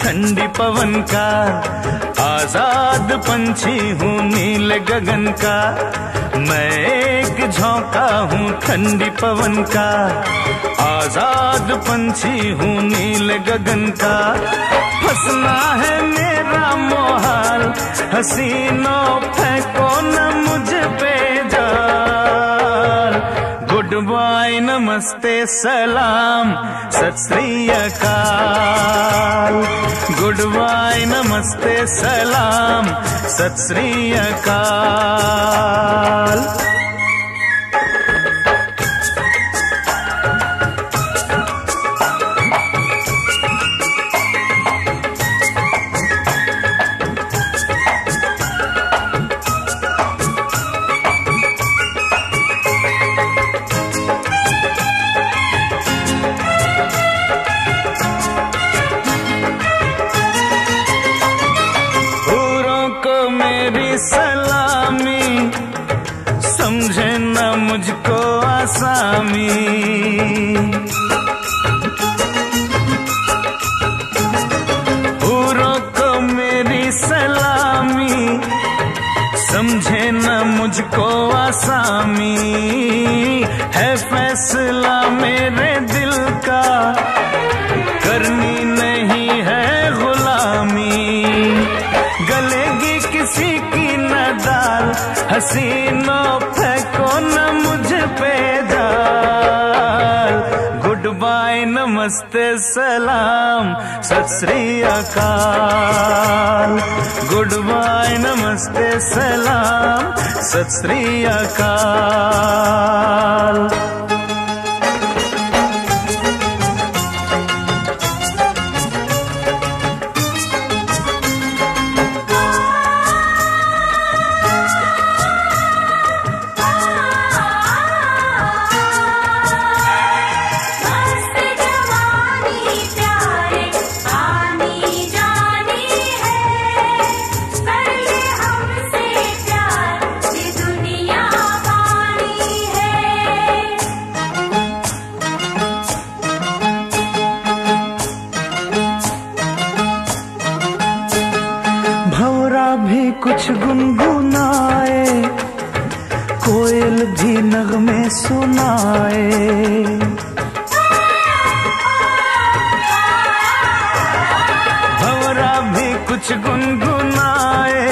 ठंडी पवन का, आजाद पंछी हूँ नील गगन का। मैं एक झोंका हूँ ठंडी पवन का, आजाद पंछी हूँ नील गगन का। फंसना है मेरा मोहाल, हसीनों फेंको न मुझ पे जाल। गुड बाय नमस्ते सलाम सत श्री अकाल। गुड बाय नमस्ते सलाम सत श्री अकाल। सलामी समझे न मुझको आसामी। हूरों को मेरी सलामी समझे न मुझको आसामी। है फैसला मेरे दिल का करनी नहीं है गुलामी। गलेगी किसी की न दाल, हसीनों फेंको न मुझ पे जाल। गुड बाय नमस्ते सलाम सत श्री अकाल। गुड बाय नमस्ते सलाम सत श्री अकाल। भी कुछ गुनगुनाए, कोयल भी नगमे सुनाए। भंवरा भी कुछ गुनगुनाए,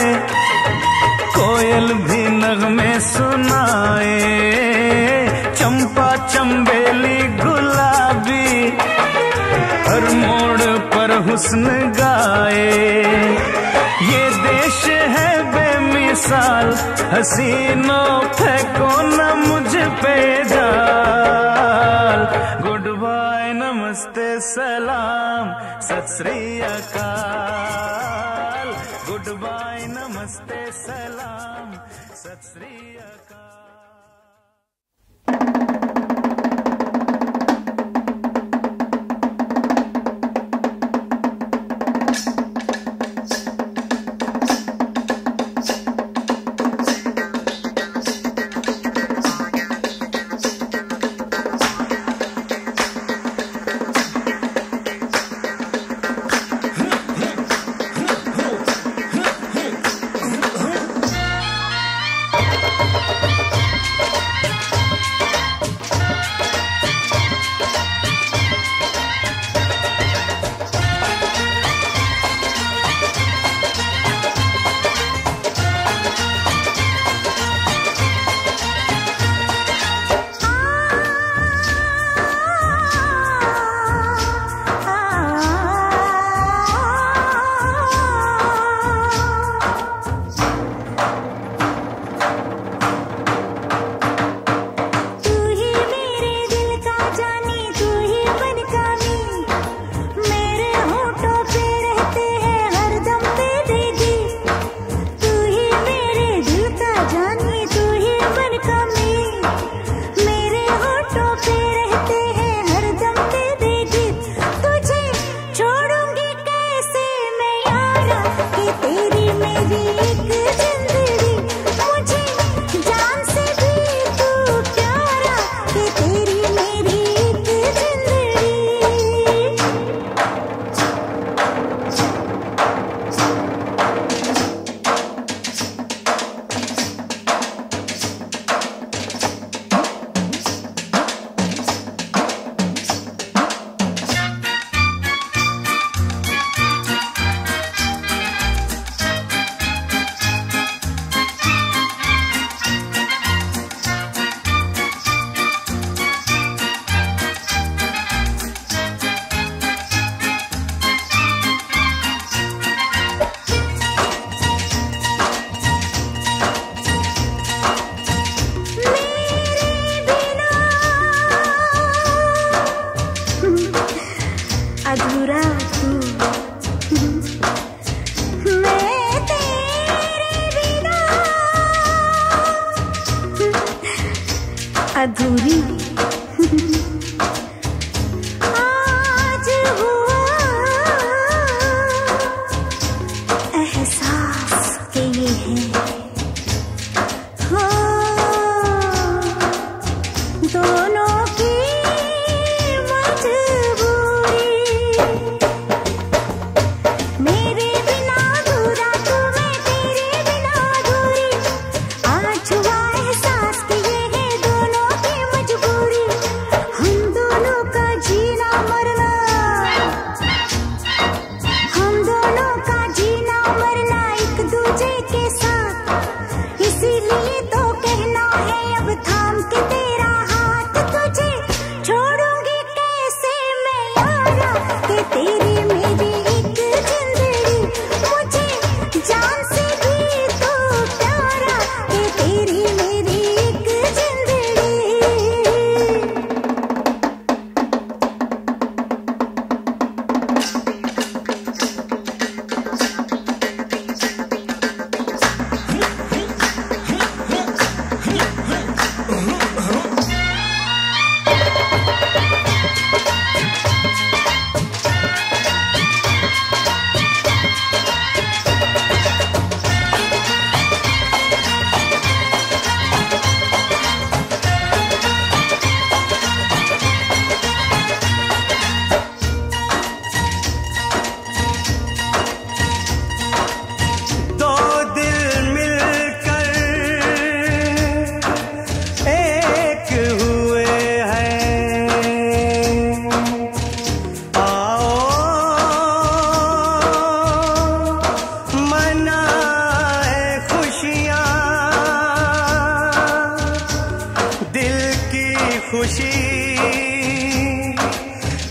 कोयल भी नगमे सुनाए। चंपा चंबेली गुलाबी हर मोड़ पर हुस्न गाए। ये देश है बेमिसाल, हसीनों फेंको न मुझ पे जाल। गुड बाय नमस्ते सलाम सत श्री अकाल। गुड बाय नमस्ते सलाम सत श्री अकाल।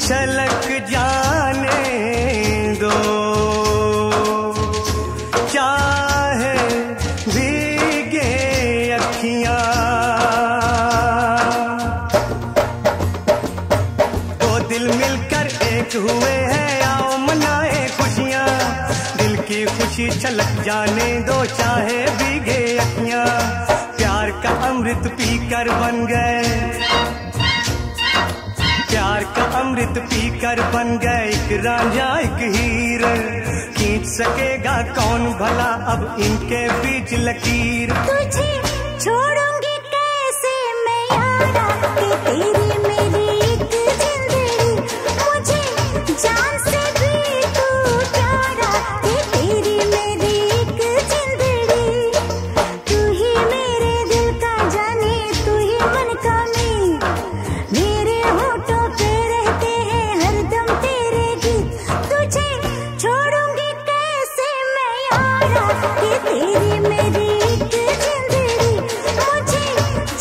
छलक जाने दो, चाहे भीगे अखियां। दो दिल मिलकर एक हुए हैं, आओ मनाए खुशियां। दिल की खुशी छलक जाने दो, चाहे भीगे अखियां। प्यार का अमृत पीकर बन गए, प्यार का अमृत पीकर बन गए एक रांझा एक हीर। खींच सकेगा कौन भला अब इनके बीच लकीर। तुझे छोड़ूंगी कैसे मैं यारा, कि तेरी मेरी एक जिंदगी। मुझे जान से भी तू प्यारा, कि तेरी मेरी एक जिंदगी। तू ही मेरे दिल का जाने, तू ही मन का मीर। मेरे होठों पे रहते हैं हरदम तेरे गीत। तुझे छोड़ूंगी कैसे मैं यारा, कि तेरी मेरी एक जिंदगी। मुझे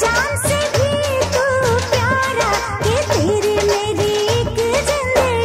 जान से भी तू प्यारा, कि तेरी मेरी एक जिंदगी।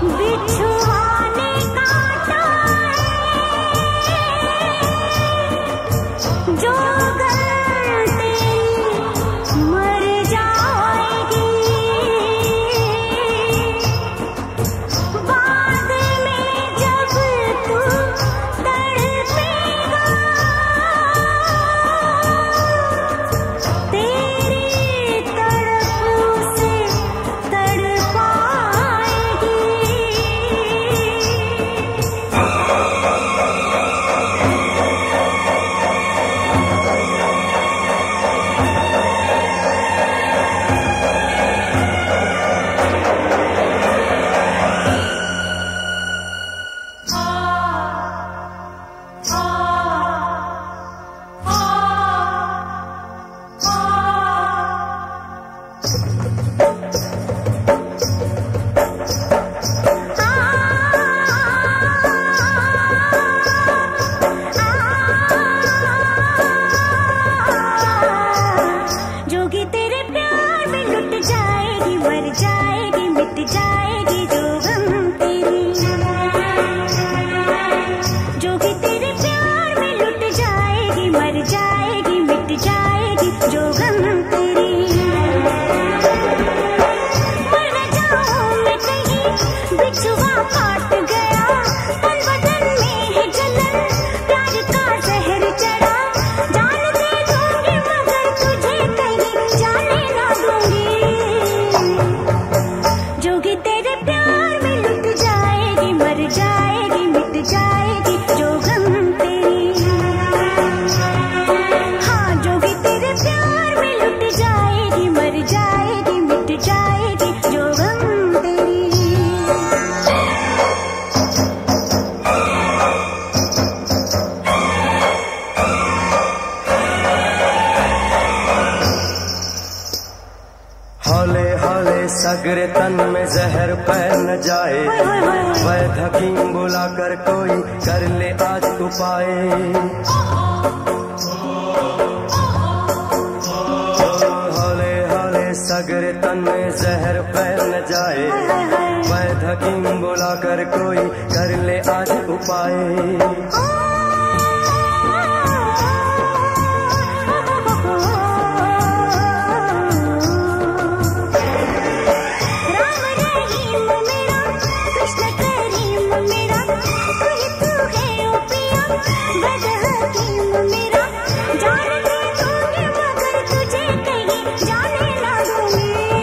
बिछुआने काटा है, जो गलती मर जाएगी। बाद में जब तू तड़पेगा, तेरी तड़प से तड़पाएगी। जोगी तेरे प्यार में लुट जाएगी, मर जाएगी, मिट जाएगी जो गम तेरी। जोगी तेरे प्यार में लुट जाएगी, मर जाएगी, मिट जाएगी जो गम तेरी। मर न जाऊं मैं कहीं, बिछुआ काट गया। तन बदन में है जलन, प्यार का जहर चढ़ा। जान दे दूंगी मगर तुझे कहीं जाने ना दूंगी। जोगी तेरे प्यार में लुट जाएगी, मर जाएगी, मिट जाएगी जो गम तेरी। हाँ, जोगी तेरे प्यार में लुट जाएगी, मर जाएगी, मिट जाएगी जो गम तेरी। हौले हौले सगरे तन में जहर फैल न जाए। वैद्य हकीम बुलाकर कोई कर ले आज उपाय। हौले हौले सगरे तन में जहर फैल न जाए। वैद्य हकीम बुलाकर कोई कर ले आज उपाय। राम रहीम मेरा, कृष्ण करीम मेरा, तू ही तू है ओ पिया। वैद्य हकीम मेरा, जान दे दूंगी मगर तुझे कहीं जाने ना दूंगी।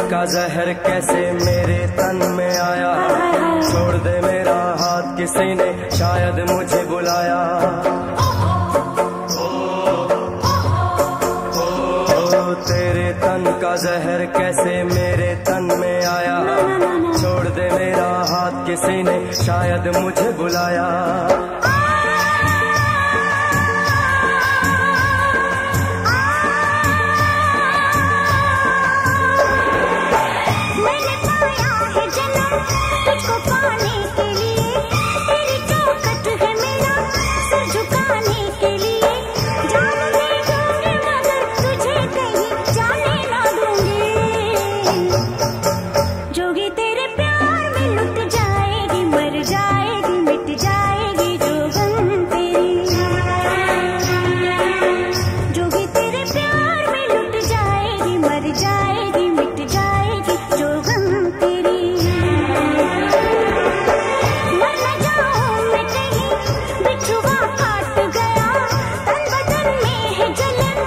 का जहर कैसे मेरे तन में आया, छोड़ दे मेरा हाथ किसी ने शायद मुझे बुलाया। तेरे तन का जहर कैसे मेरे तन में आया, छोड़ दे मेरा हाथ किसी ने शायद मुझे बुलाया। मैंने पाया है जन्म तुझको पाने के लिए, तेरी चौखट है मेरा सिर झुकाने के लिए। जान दे दूंगी मगर तुझे कहीं जाने ना दूंगी। जोगी तेरे प्यार में लुट जाएगी, मर जाएगी, मिट जाएगी जोगन तेरी। जोगी तेरे प्यार में लुट जाएगी, मर जाएगी, मिट जाएगी जोगन तेरी। मर न जाऊं मैं कहीं बिछुआ काट गया, तन बदन में है जलन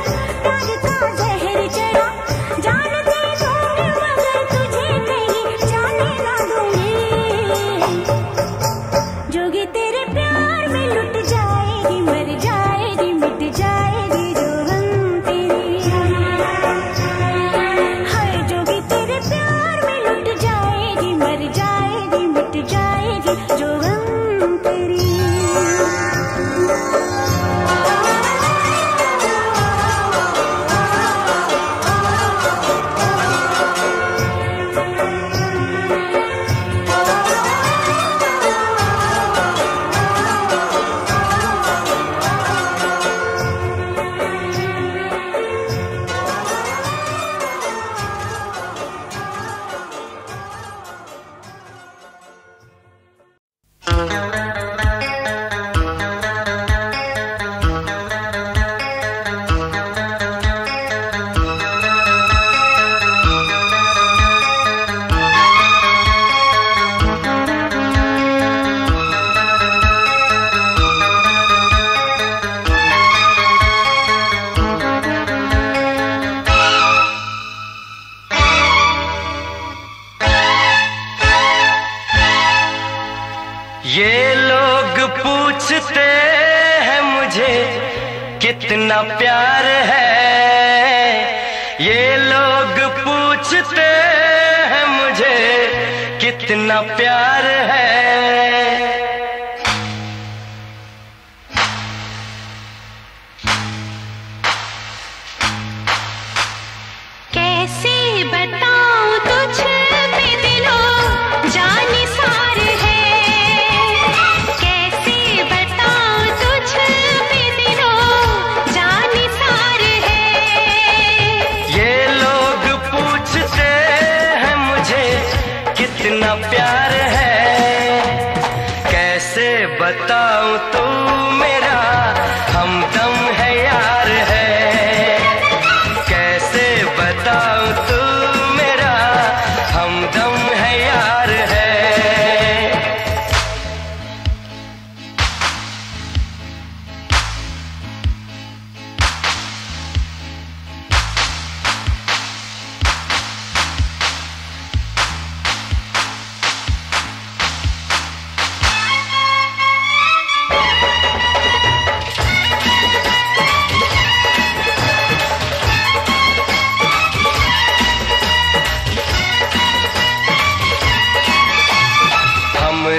प्यार का जहर चढ़ा। जान दे दूंगी मगर तुझे कहीं जाने ना दूंगी। जोगी तेरे प्यार में लुट जाएगी, मर जाएगी, मिट जाएगी जोगन तेरी। हाय जोगी तेरे प्यार में लुट जाएगी, मर जाएगी, मिट जाएगी जोगन तेरी। ये लोग पूछते हैं मुझे कितना प्यार है, ये लोग पूछते हैं मुझे कितना प्यार है। कैसे बताऊं तुझ पे दिलों जान सार है। कैसे बताऊं तुझ पे दिलों जान सार है। ये लोग पूछते हैं मुझे कितना प्यार है, कैसे बताऊं तू मेरा हमदम है यार है। कैसे बताऊं तू मेरा हमदम है यार है।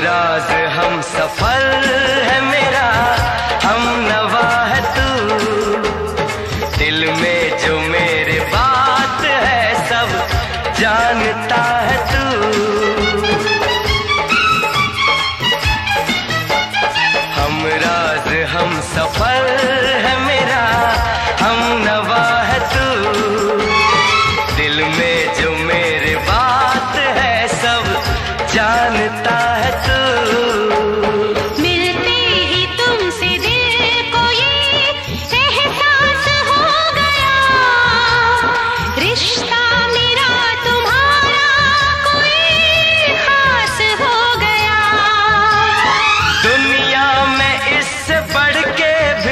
राज हम सफल है मेरा, हम नवा है तू। दिल में जो मेरे बात है सब जानता है तू। हम राज हम सफल है मेरा, हम नवा है तू। दिल में जो मेरे बात है सब जानता है तू। मिलते ही तुमसे दिल को ये एहसास हो गया, रिश्ता मेरा तुम्हारा कोई खास हो गया। दुनिया में इससे बढ़ के भी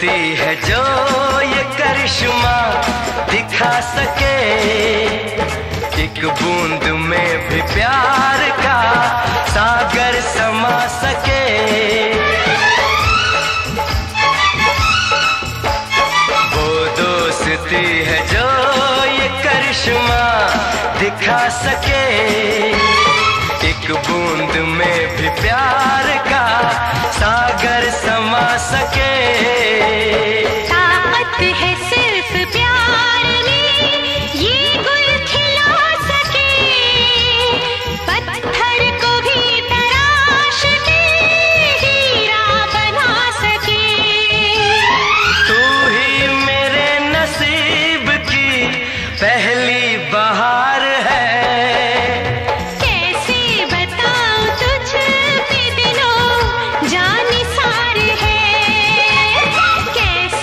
दोस्ती है जो ये करिश्मा दिखा सके, एक बूंद में भी प्यार का सागर समा सके। वो दोस्ती है जो ये करिश्मा दिखा सके, एक बूंद में भी प्यार का सागर समा सके। ताकत है सिर्फ प्यार में ये गुल खिला सके, पत्थर को भी तराश के हीरा बना सके। तू ही मेरे नसीब की पहली बहार है। जानी सार है, कैसे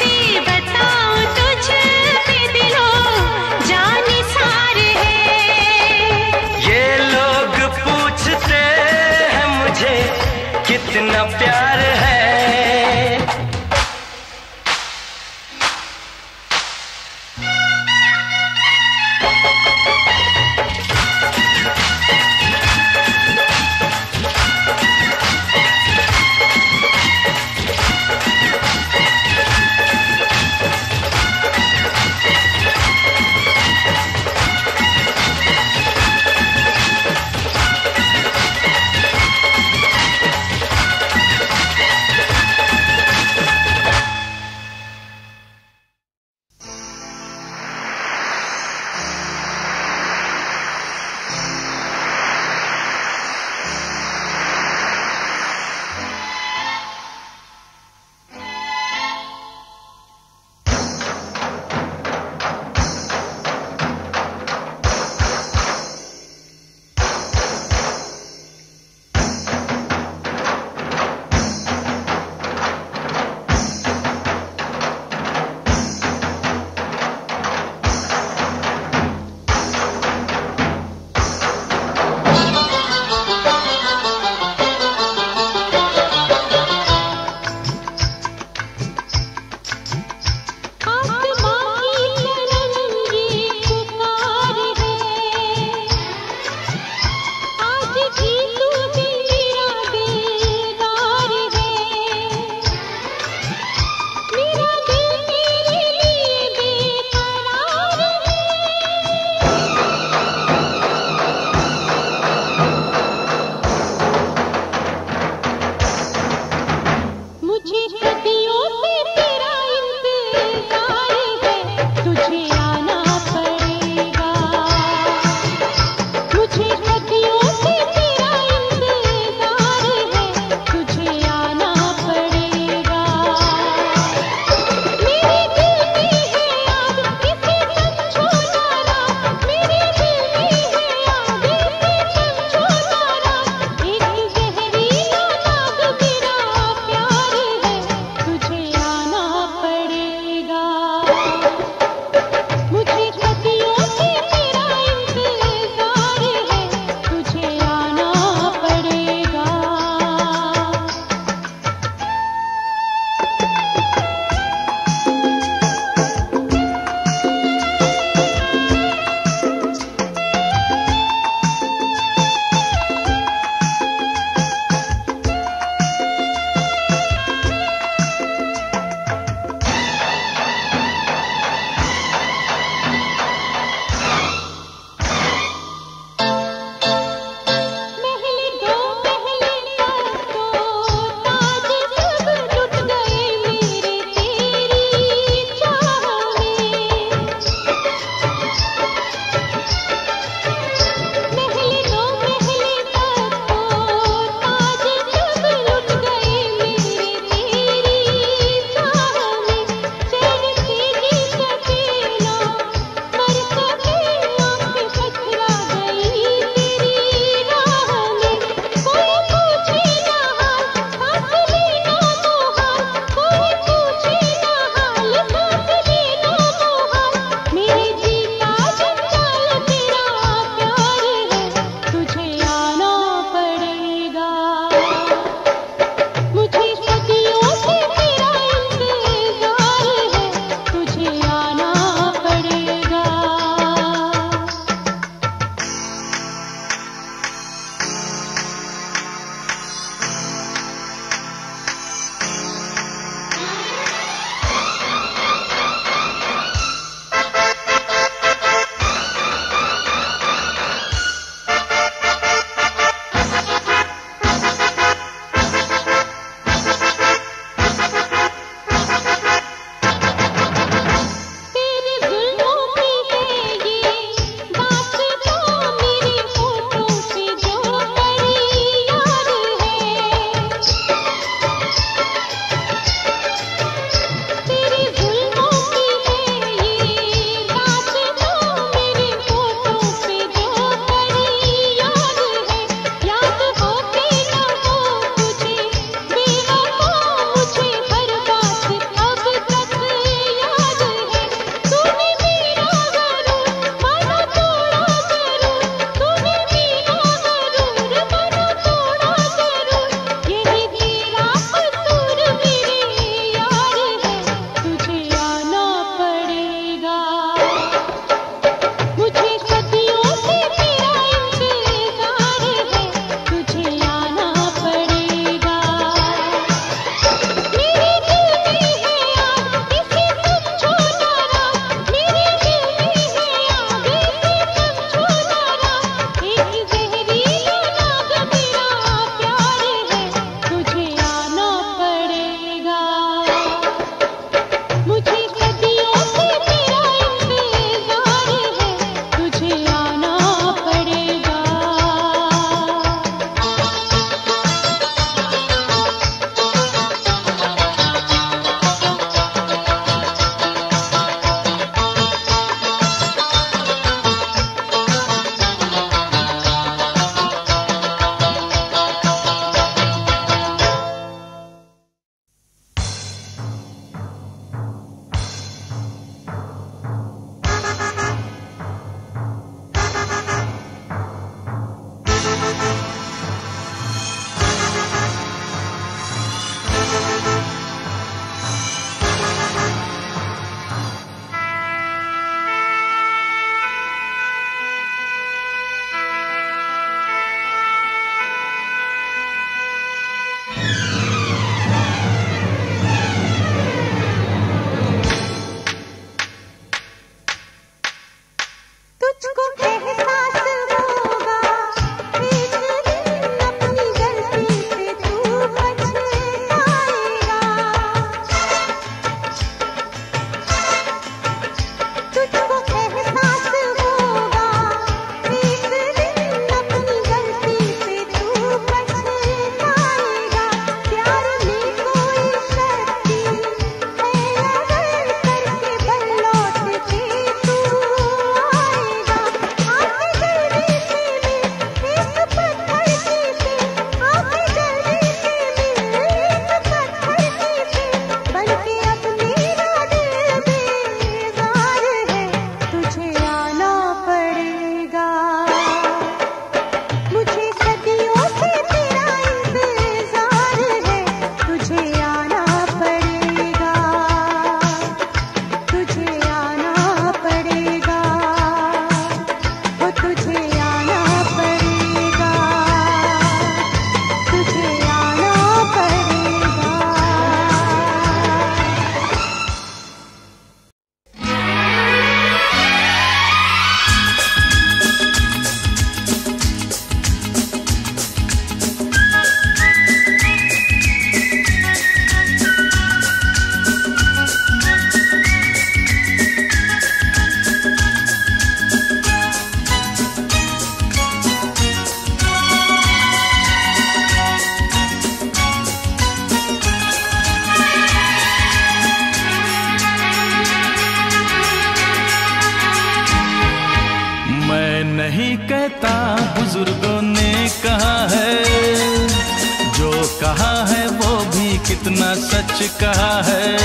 सच कहा है।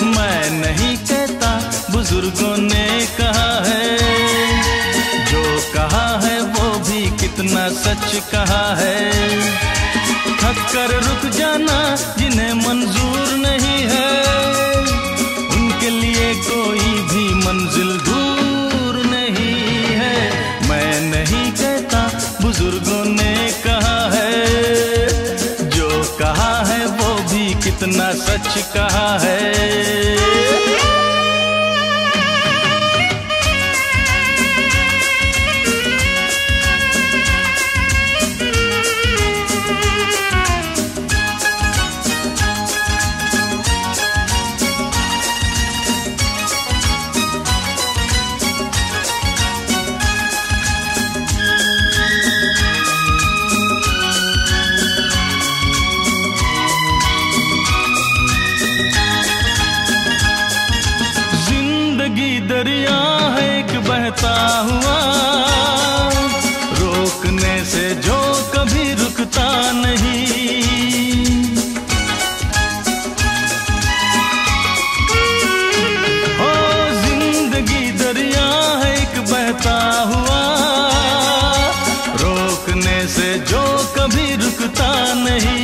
मैं नहीं कहता, बुजुर्गों ने कहा है। जो कहा है वो भी कितना सच कहा है। थक कर रुक जाना जिन्हें मंजूर नहीं है, उनके लिए कोई भी मंजिल दूर नहीं है। मैं नहीं कहता, बुजुर्गों ने कहा है। जो कहा है वो भी कितना सच कहा है। दरिया है एक बहता हुआ, रोकने से जो कभी रुकता नहीं। ओ जिंदगी दरिया है एक बहता हुआ, रोकने से जो कभी रुकता नहीं।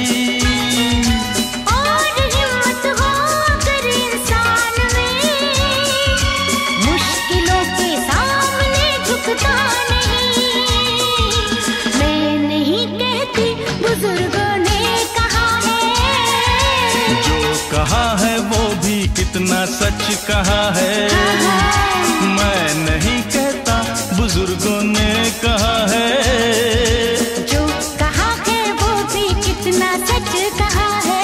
कहा है वो भी कितना सच कहा है। मैं नहीं कहता, बुजुर्गों ने कहा है। जो कहा है वो भी कितना सच कहा है।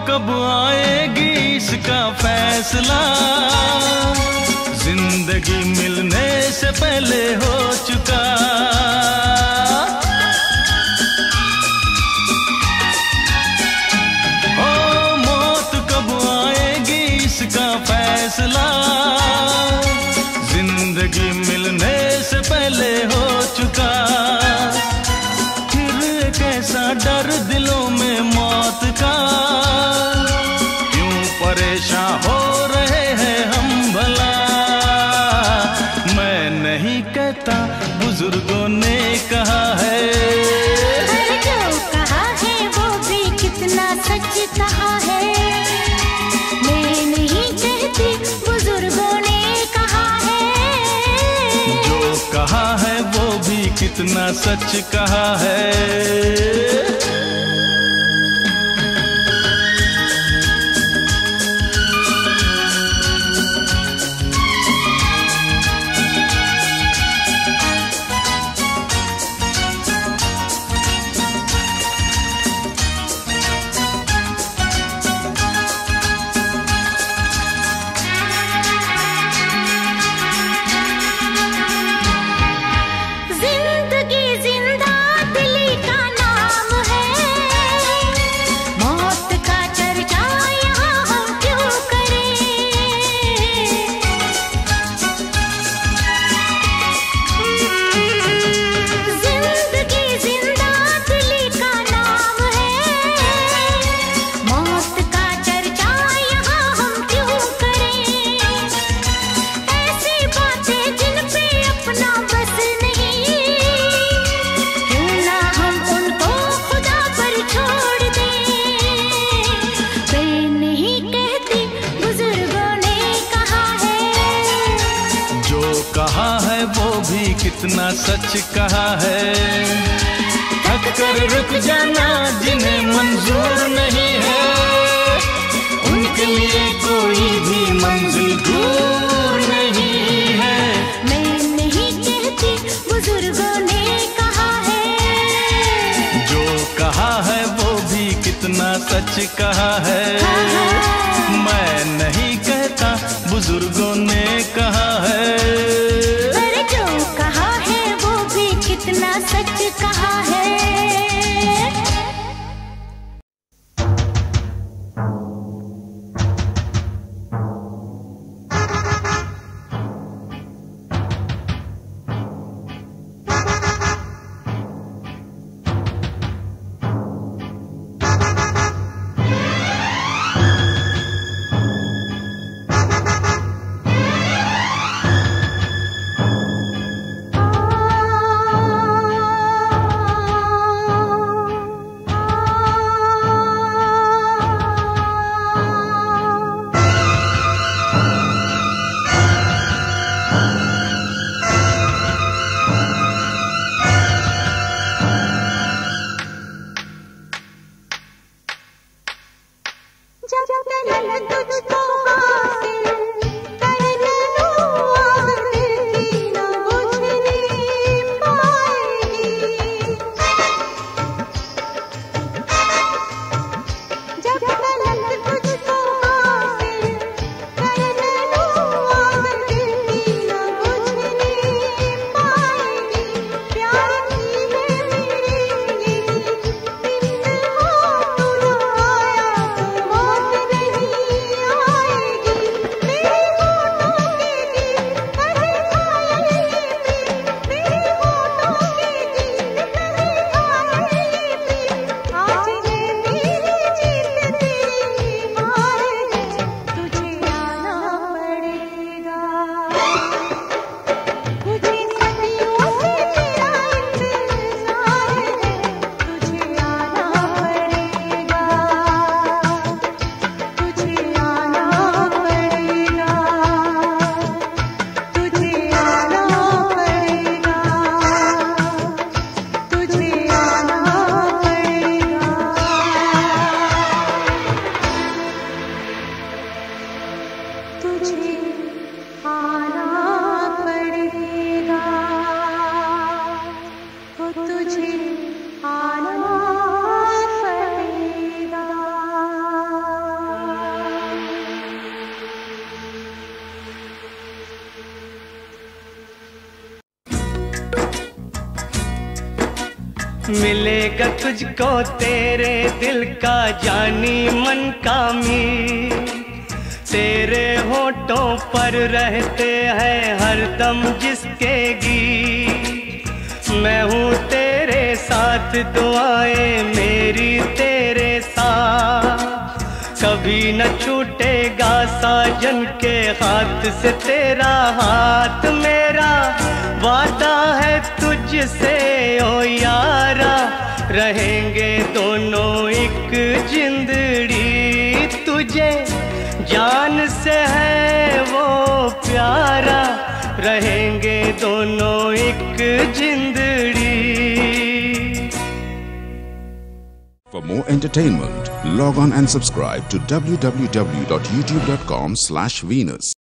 कब आएगी इसका फैसला, जिंदगी मिलने से पहले हो चुका। ओ मौत कब आएगी इसका फैसला, जिंदगी मिलने से पहले हो चुका। फिर एक ऐसा डर दिलों में मौत का, परेशान हो रहे हैं हम भला। मैं नहीं कहता, बुजुर्गों ने कहा है। जो कहा है वो भी कितना सच कहा है। मैं नहीं कहती, बुजुर्गों ने कहा है। जो कहा है वो भी कितना सच कहा है। कितना सच कहा है। थक कर रुक जाना जिन्हें मंजूर नहीं है, लिए कोई भी मंजिल दूर नहीं है। मैं नहीं कहती, बुजुर्गों ने कहा है। जो कहा है वो भी कितना सच कहा है। मैं नहीं कहता, बुजुर्गों ने कहा है। अरे जो कहा है वो भी कितना सच कहा है। मिलेगा तुझको तेरे दिल का जानी मन का मीत, तेरे होठों पर रहते हैं हरदम जिसके गीत। मैं हूँ तेरे साथ, दुआएं मेरी तेरे साथ, कभी न छूटेगा साजन के हाथ से तेरा हाथ। मेरा वादा है तुझसे ओ यारा, रहेंगे दोनों एक जिंदड़ी। तुझे जान से है वो प्यारा, रहेंगे दोनों एक जिंदड़ी। For more entertainment, log on and subscribe to www.youtube.com/Venus.